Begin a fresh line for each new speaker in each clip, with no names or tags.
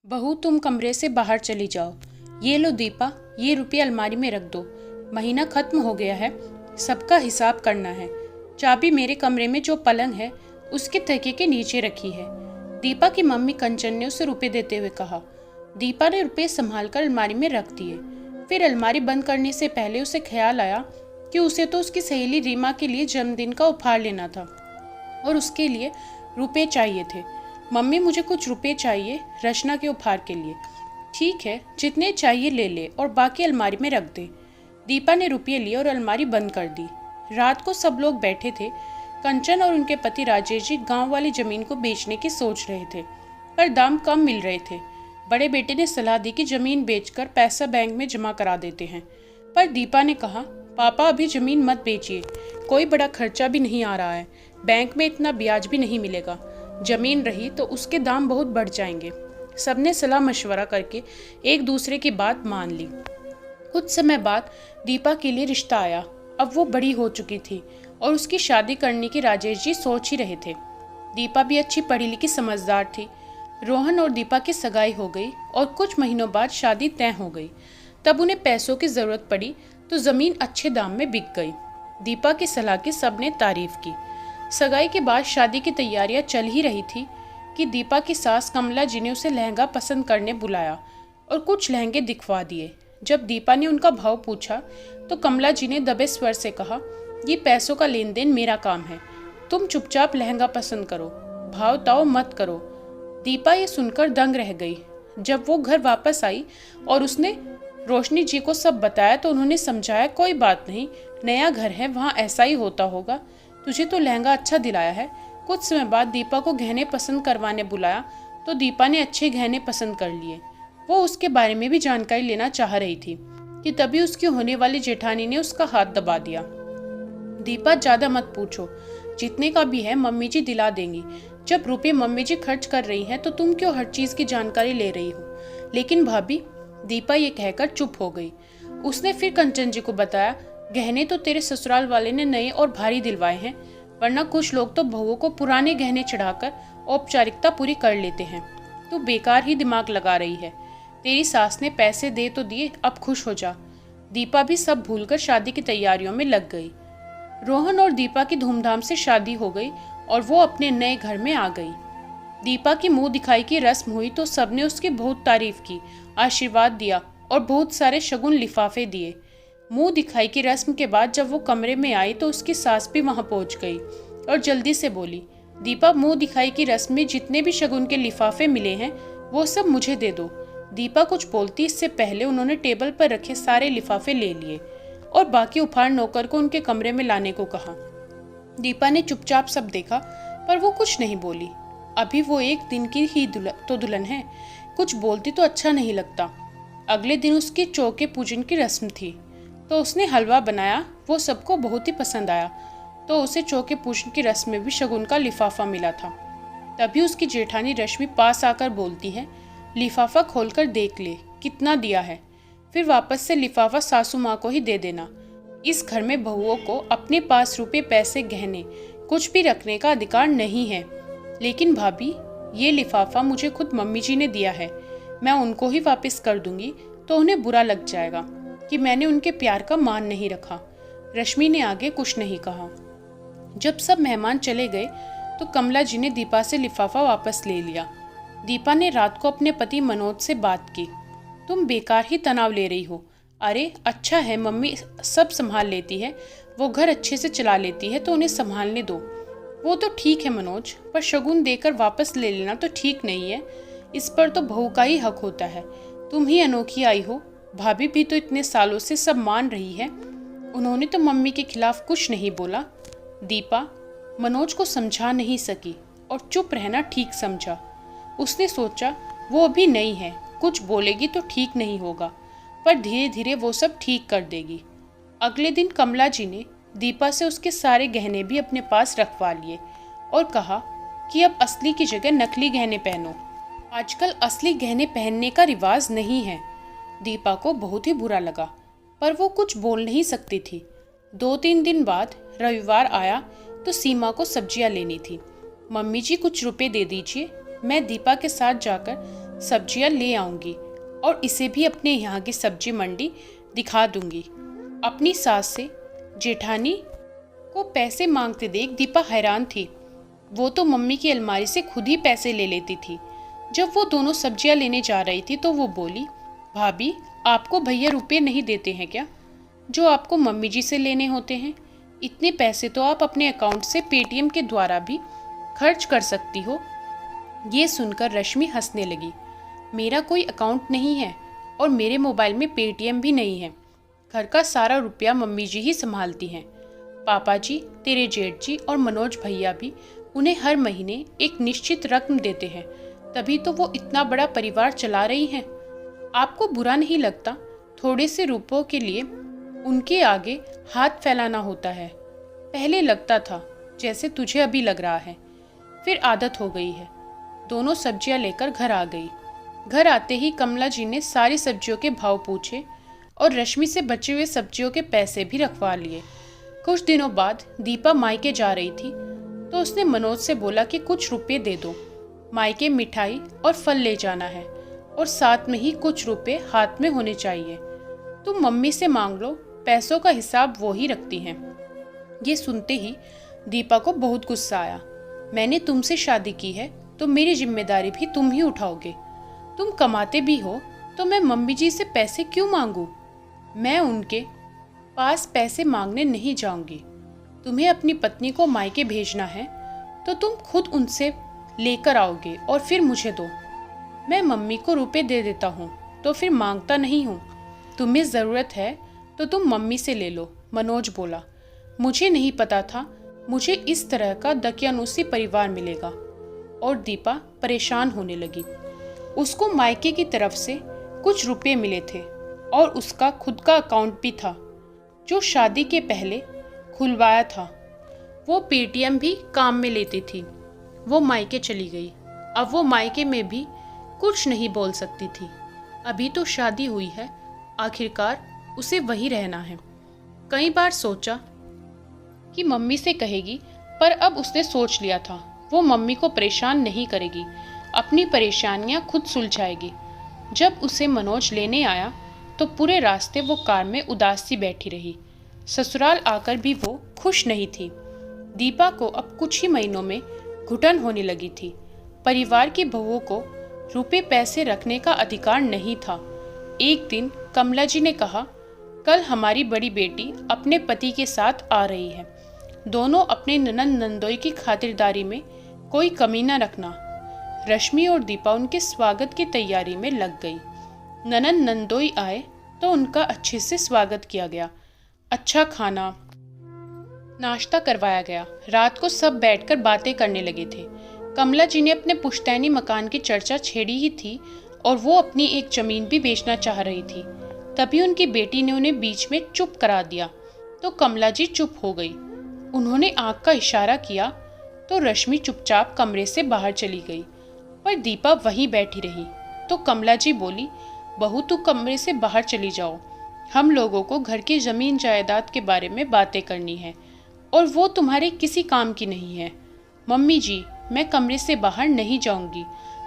बहू तुम कमरे से बाहर चली जाओ। ये लो दीपा, ये रुपये अलमारी में रख दो। महीना खत्म हो गया है, सबका हिसाब करना है। चाबी मेरे कमरे में जो पलंग है उसके तकिए के नीचे रखी है। दीपा की मम्मी कंचन ने उसे रुपये देते हुए कहा। दीपा ने रुपये संभाल कर अलमारी में रख दिए। फिर अलमारी बंद करने से पहले उसे ख्याल आया कि उसे तो उसकी सहेली रीमा के लिए जन्मदिन का उपहार लेना था और उसके लिए रुपये चाहिए थे। मम्मी मुझे कुछ रुपए चाहिए रचना के उपहार के लिए। ठीक है, जितने चाहिए ले ले और बाकी अलमारी में रख दे। दीपा ने रुपये लिए और अलमारी बंद कर दी। रात को सब लोग बैठे थे। कंचन और उनके पति राजेश जी गांव वाली जमीन को बेचने की सोच रहे थे, पर दाम कम मिल रहे थे। बड़े बेटे ने सलाह दी कि जमीन बेचकर पैसा बैंक में जमा करा देते हैं, पर दीपा ने कहा, पापा अभी जमीन मत बेचिए, कोई बड़ा खर्चा भी नहीं आ रहा है, बैंक में इतना ब्याज भी नहीं मिलेगा। जमीन रही तो उसके दाम बहुत बढ़ जाएंगे। सबने सलाह मशवरा करके एक दूसरे की बात मान ली। कुछ समय बाद दीपा के लिए रिश्ता आया। अब वो बड़ी हो चुकी थी और उसकी शादी करने की राजेश जी सोच ही रहे थे। दीपा भी अच्छी पढ़ी लिखी समझदार थी। रोहन और दीपा की सगाई हो गई और कुछ महीनों बाद शादी तय हो गई। तब उन्हें पैसों की जरूरत पड़ी तो जमीन अच्छे दाम में बिक गई। दीपा की सलाह की सबने तारीफ की। सगाई के बाद शादी की तैयारियां चल ही रही थी कि दीपा की सास कमला जी ने उसे लहंगा पसंद करने बुलाया और कुछ लहंगे दिखवा दिए। जब दीपा ने उनका भाव पूछा तो कमला जी ने दबे स्वर से कहा, ये पैसों का लेन देन मेरा काम है, तुम चुपचाप लहंगा पसंद करो, भाव ताव मत करो। दीपा ये सुनकर दंग रह गई। जब वो घर वापस आई और उसने रोशनी जी को सब बताया तो उन्होंने समझाया, कोई बात नहीं, नया घर है, वहाँ ऐसा ही होता होगा, तुझे तो लहंगा अच्छा दिलाया है। कुछ समय बाद दीपा को गहने पसंद करवाने बुलाया तो दीपा ने अच्छे गहने पसंद कर लिए। वो उसके बारे में भी जानकारी लेना चाह रही थी कि तभी उसकी होने वाली जेठानी ने उसका हाथ दबा दिया। दीपा ज्यादा मत पूछो, जितने का भी है मम्मी जी दिला देंगी। जब रुपए मम्मी जी खर्च कर रही हैं तो तुम क्यों हर चीज की जानकारी ले रही हो। लेकिन भाभी, दीपा ये कहकर चुप हो गई। उसने फिर कंचन जी को बताया, गहने तो तेरे ससुराल वाले ने नए और भारी दिलवाए हैं, वरना कुछ लोग तो बहुओं को पुराने गहने चढ़ाकर औपचारिकता पूरी कर लेते हैं। तू बेकार ही दिमाग लगा रही है। तेरी सास ने पैसे दे तो दिए, अब खुश हो जा। दीपा भी सब भूलकर शादी की तैयारियों में लग गई। रोहन और दीपा की धूमधाम से शादी हो गई और वो अपने नए घर में आ गई। दीपा की मुंह दिखाई की रस्म हुई तो सबने उसकी बहुत तारीफ की, आशीर्वाद दिया और बहुत सारे शगुन लिफाफे दिए। मुंह दिखाई की रस्म के बाद जब वो कमरे में आई तो उसकी सास भी वहां पहुंच गई और जल्दी से बोली, दीपा, मुंह दिखाई की रस्म में जितने भी शगुन के लिफाफे मिले हैं वो सब मुझे दे दो। दीपा कुछ बोलती इससे पहले उन्होंने टेबल पर रखे सारे लिफाफे ले लिए और बाकी उपहार नौकर को उनके कमरे में लाने को कहा। दीपा ने चुपचाप सब देखा पर वो कुछ नहीं बोली। अभी वो एक दिन की ही दुल्हन है, कुछ बोलती तो अच्छा नहीं लगता। अगले दिन उसकी चौके पूजन की रस्म थी तो उसने हलवा बनाया, वो सबको बहुत ही पसंद आया। तो उसे चौके पूजन की रस्म में भी शगुन का लिफाफा मिला था। तभी उसकी जेठानी रश्मि पास आकर बोलती है, लिफाफा खोलकर देख ले कितना दिया है, फिर वापस से लिफाफा सासू माँ को ही दे देना। इस घर में बहुओं को अपने पास रुपए पैसे गहने कुछ भी रखने का अधिकार नहीं है। लेकिन भाभी, ये लिफाफा मुझे खुद मम्मी जी ने दिया है, मैं उनको ही वापस कर दूंगी तो उन्हें बुरा लग जाएगा कि मैंने उनके प्यार का मान नहीं रखा। रश्मि ने आगे कुछ नहीं कहा। जब सब मेहमान चले गए तो कमला जी ने दीपा से लिफाफा वापस ले लिया। दीपा ने रात को अपने पति मनोज से बात की, तुम बेकार ही तनाव ले रही हो। अरे अच्छा है, मम्मी सब संभाल लेती है, वो घर अच्छे से चला लेती है तो उन्हें संभालने दो। वो तो ठीक है मनोज, पर शगुन देकर वापस ले लेना तो ठीक नहीं है। इस पर तो बहू का ही हक होता है। तुम ही अनोखी आई हो, भाभी भी तो इतने सालों से सब मान रही है, उन्होंने तो मम्मी के खिलाफ कुछ नहीं बोला। दीपा मनोज को समझा नहीं सकी और चुप रहना ठीक समझा। उसने सोचा वो अभी नई है, कुछ बोलेगी तो ठीक नहीं होगा, पर धीरे धीरे वो सब ठीक कर देगी। अगले दिन कमला जी ने दीपा से उसके सारे गहने भी अपने पास रखवा लिए और कहा कि अब असली की जगह नकली गहने पहनो, आजकल असली गहने पहनने का रिवाज नहीं है। दीपा को बहुत ही बुरा लगा पर वो कुछ बोल नहीं सकती थी। 2-3 दिन बाद रविवार आया तो सीमा को सब्जियां लेनी थी। मम्मी जी कुछ रुपए दे दीजिए, मैं दीपा के साथ जाकर सब्जियां ले आऊंगी और इसे भी अपने यहाँ की सब्जी मंडी दिखा दूंगी। अपनी सास से जेठानी को पैसे मांगते देख दीपा हैरान थी। वो तो मम्मी की अलमारी से खुद ही पैसे ले लेती थी। जब वो दोनों सब्जियां लेने जा रही थी तो वो बोली, भाभी आपको भैया रुपए नहीं देते हैं क्या, जो आपको मम्मी जी से लेने होते हैं? इतने पैसे तो आप अपने अकाउंट से पेटीएम के द्वारा भी खर्च कर सकती हो। ये सुनकर रश्मि हंसने लगी। मेरा कोई अकाउंट नहीं है और मेरे मोबाइल में पेटीएम भी नहीं है। घर का सारा रुपया मम्मी जी ही संभालती हैं। पापा जी, तेरे जेठ जी और मनोज भैया भी उन्हें हर महीने एक निश्चित रकम देते हैं, तभी तो वो इतना बड़ा परिवार चला रही हैं। आपको बुरा नहीं लगता थोड़े से रुपयों के लिए उनके आगे हाथ फैलाना होता है? पहले लगता था जैसे तुझे अभी लग रहा है, फिर आदत हो गई है। दोनों सब्जियां लेकर घर आ गई। घर आते ही कमला जी ने सारी सब्जियों के भाव पूछे और रश्मि से बचे हुए सब्जियों के पैसे भी रखवा लिए। कुछ दिनों बाद दीपा मायके जा रही थी तो उसने मनोज से बोला कि कुछ रुपए दे दो, मायके मिठाई और फल ले जाना है और साथ में ही कुछ रुपए हाथ में होने चाहिए। तुम मम्मी से मांग लो, पैसों का हिसाब वो ही रखती हैं। ये सुनते ही दीपा को बहुत गुस्सा आया। मैंने तुमसे शादी की है तो मेरी जिम्मेदारी भी तुम ही उठाओगे। तुम कमाते भी हो तो मैं मम्मी जी से पैसे क्यों मांगू? मैं उनके पास पैसे मांगने नहीं जाऊंगी। तुम्हें अपनी पत्नी को मायके भेजना है तो तुम खुद उनसे लेकर आओगे और फिर मुझे दो। मैं मम्मी को रुपए दे देता हूँ तो फिर मांगता नहीं हूँ। तुम्हें ज़रूरत है तो तुम मम्मी से ले लो, मनोज बोला। मुझे नहीं पता था मुझे इस तरह का दकियानूसी परिवार मिलेगा। और दीपा परेशान होने लगी। उसको मायके की तरफ से कुछ रुपए मिले थे और उसका खुद का अकाउंट भी था जो शादी के पहले खुलवाया था। वो पेटीएम भी काम में लेती थी। वो मायके चली गई। अब वो मायके में भी कुछ नहीं बोल सकती थी। अभी तो शादी हुई है, आखिरकार उसे वहीं रहना है। कई बार सोचा कि मम्मी से कहेगी, पर अब उसने सोच लिया था वो मम्मी को परेशान नहीं करेगी, अपनी परेशानियां खुद सुलझाएगी। जब उसे मनोज लेने आया तो पूरे रास्ते वो कार में उदास सी बैठी रही। ससुराल आकर भी वो खुश नहीं थी। दीपा को अब कुछ ही महीनों में घुटन होने लगी थी। परिवार की बहुओं को रुपए पैसे रखने का अधिकार नहीं था। एक दिन कमला जी ने कहा, कल हमारी बड़ी बेटी अपने पति के साथ आ रही है। दोनों अपने ननंद नंदोई की खातिरदारी में कोई कमी न रखना। रश्मि और दीपा उनके स्वागत की तैयारी में लग गई। ननंद नंदोई आए तो उनका अच्छे से स्वागत किया गया। अच्छा खाना नाश्ता करवाया गया। रात को सब बैठकर बातें करने लगे थे। कमला जी ने अपने पुश्तैनी मकान की चर्चा छेड़ी ही थी और वो अपनी एक जमीन भी बेचना चाह रही थी। तभी उनकी बेटी ने उन्हें बीच में चुप करा दिया तो कमला जी चुप हो गई। उन्होंने आंख का इशारा किया तो रश्मि चुपचाप कमरे से बाहर चली गई, पर दीपा वहीं बैठी रही। तो कमला जी बोली, बहू तू कमरे से बाहर चली जाओ, हम लोगों को घर की जमीन जायदाद के बारे में बातें करनी है और वो तुम्हारे किसी काम की नहीं है। मम्मी जी, मैं कमरे से बाहर नहीं जाऊंगी।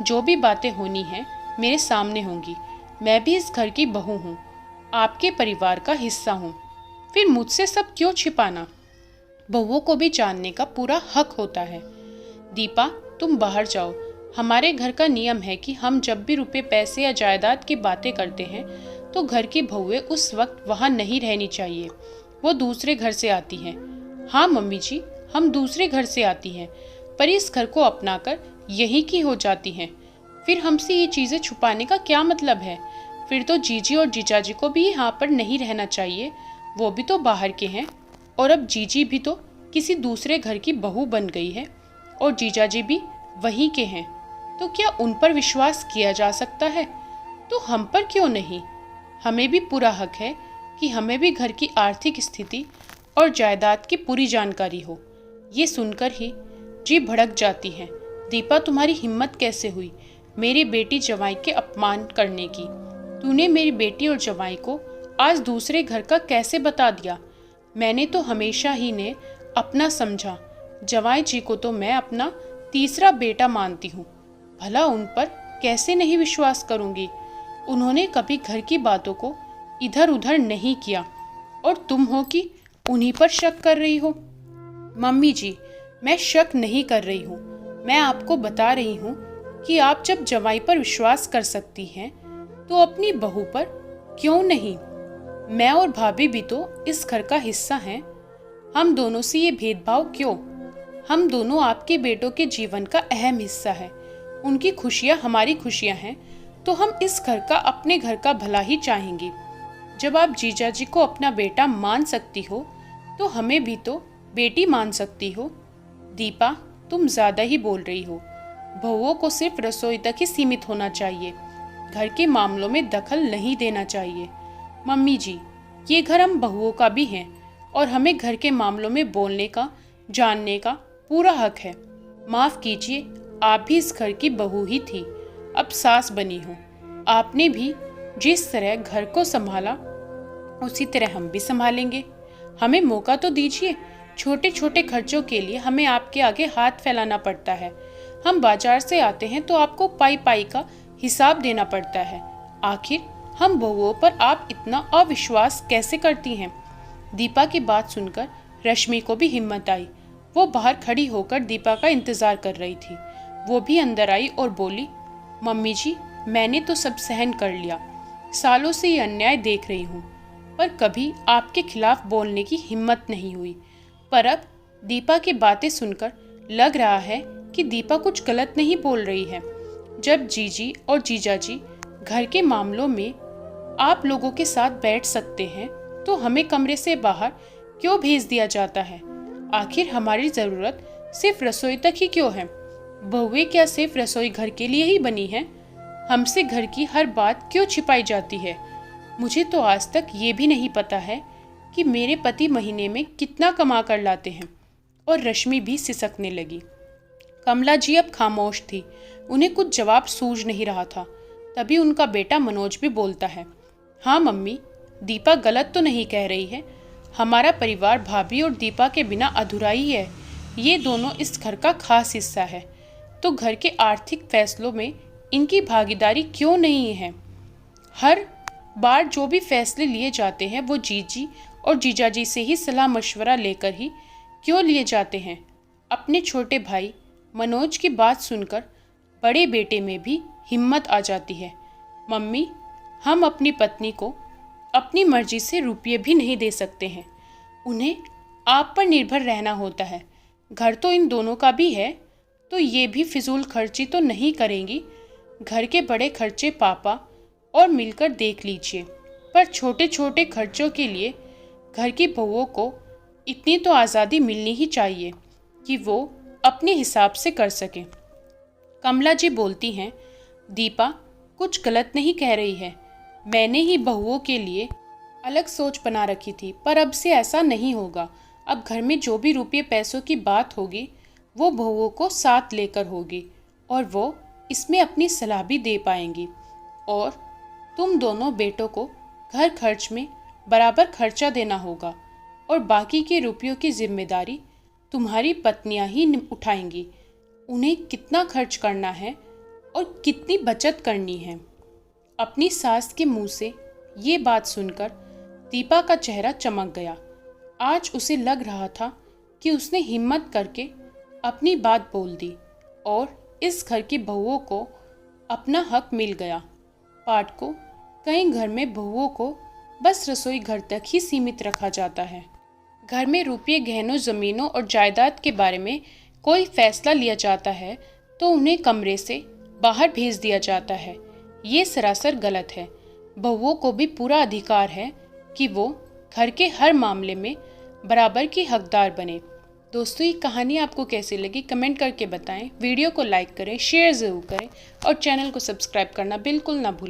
जो भी बातें होनी है मेरे सामने होंगी। मैं भी इस घर की बहू हूँ, आपके परिवार का हिस्सा हूँ। फिर मुझसे सब क्यों छिपाना? बहुओं को भी जानने का पूरा हक होता है। दीपा, तुम बाहर जाओ। हमारे घर का नियम है कि हम जब भी रुपए पैसे या जायदाद की बातें करते हैं तो घर की बहुएं उस वक्त वहाँ नहीं रहनी चाहिए। वो दूसरे घर से आती हैं। हाँ मम्मी जी, हम दूसरे घर से आती हैं, पर इस घर को अपनाकर यहीं की हो जाती हैं। फिर हमसे ये चीज़ें छुपाने का क्या मतलब है? फिर तो जीजी और जीजाजी को भी यहाँ पर नहीं रहना चाहिए। वो भी तो बाहर के हैं और अब जीजी भी तो किसी दूसरे घर की बहू बन गई है और जीजाजी भी वहीं के हैं। तो क्या उन पर विश्वास किया जा सकता है? तो हम पर क्यों नहीं? हमें भी पूरा हक है कि हमें भी घर की आर्थिक स्थिति और जायदाद की पूरी जानकारी हो। ये सुनकर ही जी भड़क जाती है। दीपा, तुम्हारी हिम्मत कैसे हुई मेरी बेटी जवाई के अपमान करने की? तूने मेरी बेटी और जवाई को आज दूसरे घर का कैसे बता दिया? मैंने तो हमेशा ही ने अपना समझा। जवाई जी को तो मैं अपना तीसरा बेटा मानती हूँ। भला उन पर कैसे नहीं विश्वास करूंगी? उन्होंने कभी घर की बातों को इधर उधर नहीं किया और तुम हो कि उन्हीं पर शक कर रही हो। मम्मी जी, मैं शक नहीं कर रही हूँ, मैं आपको बता रही हूँ कि आप जब जमाई पर विश्वास कर सकती हैं तो अपनी बहू पर क्यों नहीं? मैं और भाभी भी तो इस घर का हिस्सा हैं। हम दोनों से ये भेदभाव क्यों? हम दोनों आपके बेटों के जीवन का अहम हिस्सा है। उनकी खुशियाँ हमारी खुशियाँ हैं, तो हम इस घर का, अपने घर का भला ही चाहेंगे। जब आप जीजा जी को अपना बेटा मान सकती हो तो हमें भी तो बेटी मान सकती हो। दीपा, तुम ज्यादा ही बोल रही हो। बहुओं को सिर्फ रसोई तक ही सीमित होना चाहिए, घर के मामलों में दखल नहीं देना चाहिए। मम्मी जी, ये घर हम बहुओं का भी है और हमें घर के मामलों में बोलने का, जानने का पूरा हक है। माफ कीजिए, आप भी इस घर की बहू ही थी, अब सास बनी हो। आपने भी जिस तरह घर को संभाला उसी तरह हम भी संभालेंगे। हमें मौका तो दीजिए। छोटे छोटे खर्चों के लिए हमें आपके आगे हाथ फैलाना पड़ता है। हम बाजार से आते हैं तो आपको पाई पाई का हिसाब देना पड़ता है। आखिर हम बहुओं पर आप इतना अविश्वास कैसे करती हैं? दीपा की बात सुनकर रश्मि को भी हिम्मत आई। वो बाहर खड़ी होकर दीपा का इंतजार कर रही थी। वो भी अंदर आई और बोली, मम्मी जी, मैंने तो सब सहन कर लिया। सालों से ये अन्याय देख रही हूँ, पर कभी आपके खिलाफ बोलने की हिम्मत नहीं हुई। पर अब दीपा की बातें सुनकर लग रहा है कि दीपा कुछ गलत नहीं बोल रही है। जब जीजी और जीजाजी घर के मामलों में आप लोगों के साथ बैठ सकते हैं तो हमें कमरे से बाहर क्यों भेज दिया जाता है? आखिर हमारी ज़रूरत सिर्फ रसोई तक ही क्यों है? बहुएं क्या सिर्फ रसोई घर के लिए ही बनी है? हमसे घर की हर बात क्यों छिपाई जाती है? मुझे तो आज तक ये भी नहीं पता है कि मेरे पति महीने में कितना कमा कर लाते हैं। और रश्मि भी सिसकने लगी। कमला जी अब खामोश थी, उन्हें कुछ जवाब सूझ नहीं रहा था। तभी उनका बेटा मनोज भी बोलता है, हाँ मम्मी, दीपा गलत तो नहीं कह रही है। हमारा परिवार भाभी और दीपा के बिना अधूरा ही है। ये दोनों इस घर का खास हिस्सा है, तो घर के आर्थिक फैसलों में इनकी भागीदारी क्यों नहीं है? हर बार जो भी फैसले लिए जाते हैं वो जीजी और जीजाजी से ही सलाह मशवरा लेकर ही क्यों लिए जाते हैं? अपने छोटे भाई मनोज की बात सुनकर बड़े बेटे में भी हिम्मत आ जाती है। मम्मी, हम अपनी पत्नी को अपनी मर्जी से रुपये भी नहीं दे सकते हैं, उन्हें आप पर निर्भर रहना होता है। घर तो इन दोनों का भी है, तो ये भी फिजूल खर्ची तो नहीं करेंगी। घर के बड़े खर्चे पापा और मिलकर देख लीजिए, पर छोटे छोटे खर्चों के लिए घर की बहुओं को इतनी तो आज़ादी मिलनी ही चाहिए कि वो अपने हिसाब से कर सकें। कमला जी बोलती हैं, दीपा कुछ गलत नहीं कह रही है। मैंने ही बहुओं के लिए अलग सोच बना रखी थी, पर अब से ऐसा नहीं होगा। अब घर में जो भी रुपये पैसों की बात होगी वो बहुओं को साथ लेकर होगी और वो इसमें अपनी सलाह भी दे पाएंगी। और तुम दोनों बेटों को घर खर्च में बराबर खर्चा देना होगा और बाकी के रुपयों की जिम्मेदारी तुम्हारी पत्नियां ही उठाएंगी। उन्हें कितना खर्च करना है और कितनी बचत करनी है। अपनी सास के मुंह से ये बात सुनकर दीपा का चेहरा चमक गया। आज उसे लग रहा था कि उसने हिम्मत करके अपनी बात बोल दी और इस घर की बहुओं को अपना हक मिल गया। पाठ को कई घर में बहुओं को बस रसोई घर तक ही सीमित रखा जाता है। घर में रुपये, गहनों, ज़मीनों और जायदाद के बारे में कोई फैसला लिया जाता है तो उन्हें कमरे से बाहर भेज दिया जाता है। ये सरासर गलत है। बहुओं को भी पूरा अधिकार है कि वो घर के हर मामले में बराबर की हकदार बने। दोस्तों, ये कहानी आपको कैसी लगी कमेंट करके बताएं। वीडियो को लाइक करें, शेयर ज़रूर करें और चैनल को सब्सक्राइब करना बिल्कुल ना भूलें।